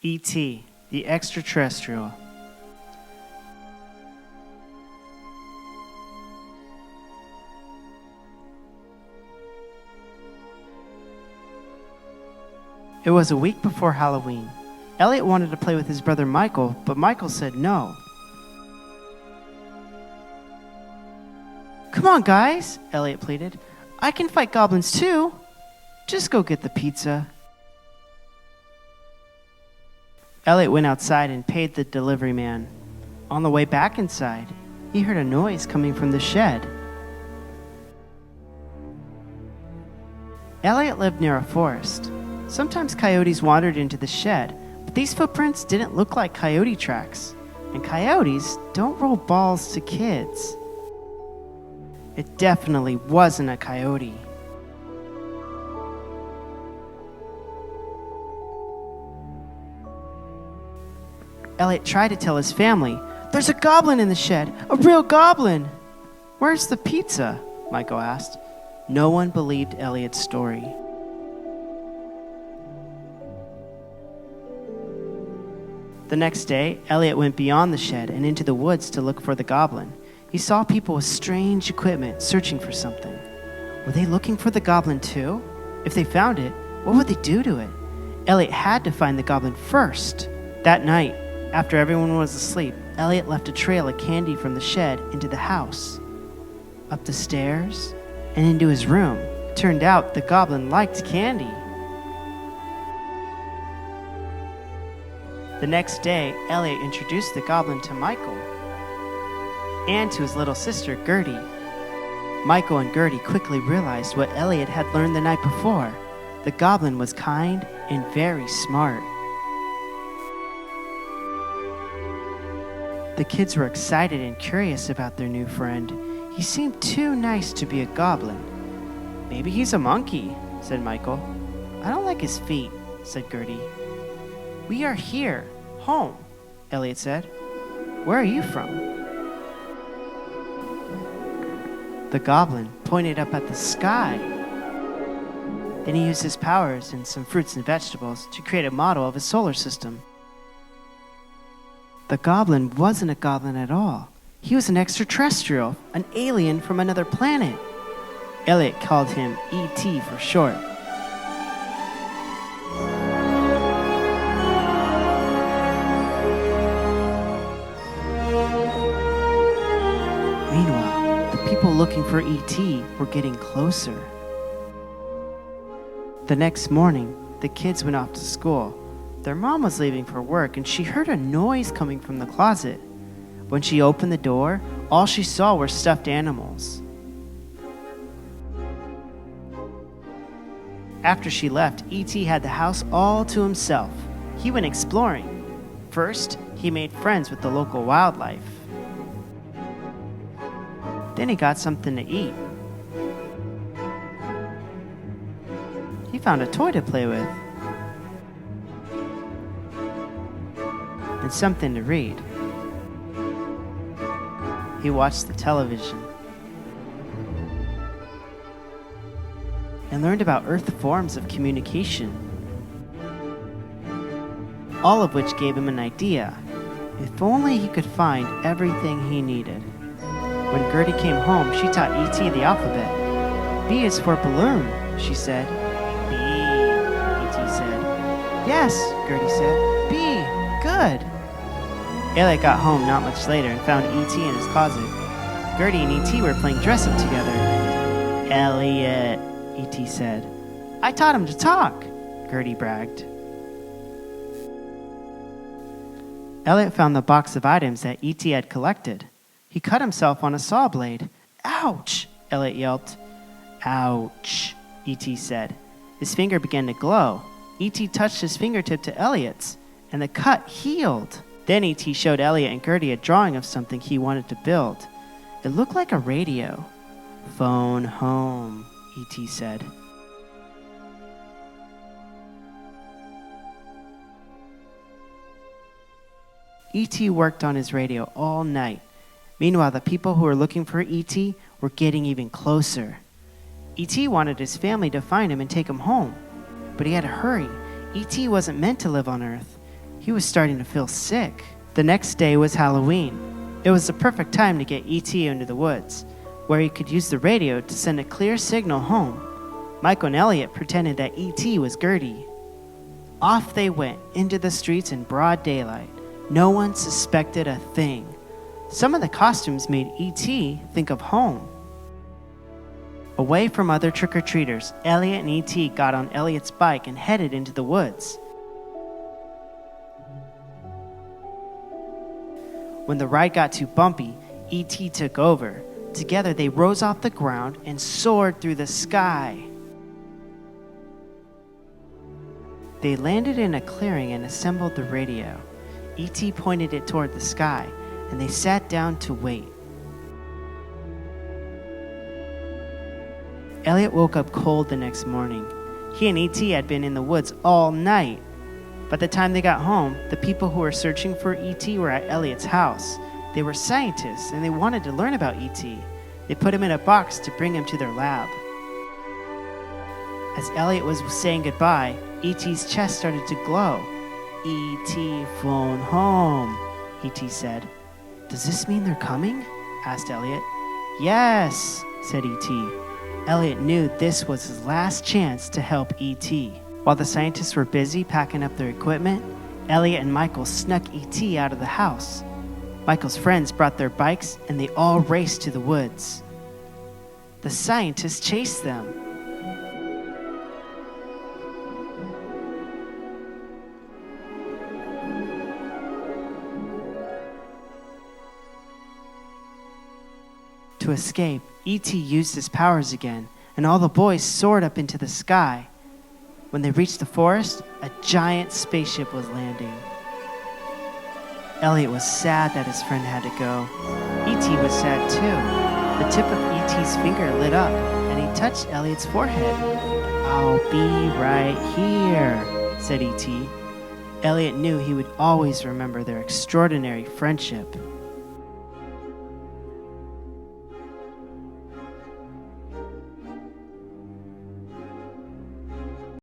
E.T., the Extra Terrestrial. It was a week before Halloween. Elliot wanted to play with his brother Michael, but Michael said no. "Come on, guys," Elliot pleaded. "I can fight goblins too. Just go get the pizza." Elliot went outside and paid the delivery man. On the way back inside, he heard a noise coming from the shed. Elliot lived near a forest. Sometimes coyotes wandered into the shed, but these footprints didn't look like coyote tracks, and coyotes don't roll balls to kids. It definitely wasn't a coyote. Elliot tried to tell his family, "There's a goblin in the shed, a real goblin." "Where's the pizza?" Michael asked. No one believed Elliot's story. The next day, Elliot went beyond the shed and into the woods to look for the goblin. He saw people with strange equipment searching for something. Were they looking for the goblin too? If they found it, what would they do to it? Elliot had to find the goblin first. That night, after everyone was asleep, Elliot left a trail of candy from the shed into the house, up the stairs, and into his room. Turned out the goblin liked candy. The next day, Elliot introduced the goblin to Michael and to his little sister, Gertie. Michael and Gertie quickly realized what Elliot had learned the night before. The goblin was kind and very smart. The kids were excited and curious about their new friend. He seemed too nice to be a goblin. "Maybe he's a monkey," said Michael. "I don't like his feet," said Gertie. "We are here, home," Elliot said. "Where are you from?" The goblin pointed up at the sky. Then he used his powers and some fruits and vegetables to create a model of a solar system. The goblin wasn't a goblin at all. He was an extraterrestrial, an alien from another planet. Elliot called him E.T. for short. Meanwhile, the people looking for E.T. were getting closer. The next morning, the kids went off to school. Their mom was leaving for work, and she heard a noise coming from the closet. When she opened the door, all she saw were stuffed animals. After she left, E.T. had the house all to himself. He went exploring. First, he made friends with the local wildlife. Then he got something to eat. He found a toy to play with. And something to read. He watched the television and learned about Earth forms of communication, all of which gave him an idea. If only he could find everything he needed. When Gertie came home, she taught E.T. the alphabet. "B is for balloon," she said. "B," E.T. said. "Yes," Gertie said. "B, good." Elliot got home not much later and found E.T. in his closet. Gertie and E.T. were playing dress-up together. "Elliot," E.T. said. "I taught him to talk," Gertie bragged. Elliot found the box of items that E.T. had collected. He cut himself on a saw blade. "Ouch!" Elliot yelped. "Ouch," E.T. said. His finger began to glow. E.T. touched his fingertip to Elliot's, and the cut healed. Then E.T. showed Elliot and Gertie a drawing of something he wanted to build. It looked like a radio. "Phone home," E.T. said. E.T. worked on his radio all night. Meanwhile, the people who were looking for E.T. were getting even closer. E.T. wanted his family to find him and take him home, but he had to hurry. E.T. wasn't meant to live on Earth. He was starting to feel sick. The next day was Halloween. It was the perfect time to get E.T. into the woods, where he could use the radio to send a clear signal home. Michael and Elliot pretended that E.T. was Gertie. Off they went into the streets in broad daylight. No one suspected a thing. Some of the costumes made E.T. think of home. Away from other trick-or-treaters, Elliot and E.T. got on Elliot's bike and headed into the woods. When the ride got too bumpy, E.T. took over. Together they rose off the ground and soared through the sky. They landed in a clearing and assembled the radio. E.T. pointed it toward the sky, and they sat down to wait. Elliot woke up cold the next morning. He and E.T. had been in the woods all night. By the time they got home, the people who were searching for E.T. were at Elliot's house. They were scientists, and they wanted to learn about E.T. They put him in a box to bring him to their lab. As Elliot was saying goodbye, E.T.'s chest started to glow. "E.T. phone home," E.T. said. "Does this mean they're coming?" asked Elliot. "Yes," said E.T. Elliot knew this was his last chance to help E.T. While the scientists were busy packing up their equipment, Elliot and Michael snuck E.T. out of the house. Michael's friends brought their bikes and they all raced to the woods. The scientists chased them. To escape, E.T. used his powers again, and all the boys soared up into the sky. When they reached the forest, a giant spaceship was landing. Elliot was sad that his friend had to go. E.T. was sad too. The tip of E.T.'s finger lit up, and he touched Elliot's forehead. "I'll be right here," said E.T. Elliot knew he would always remember their extraordinary friendship.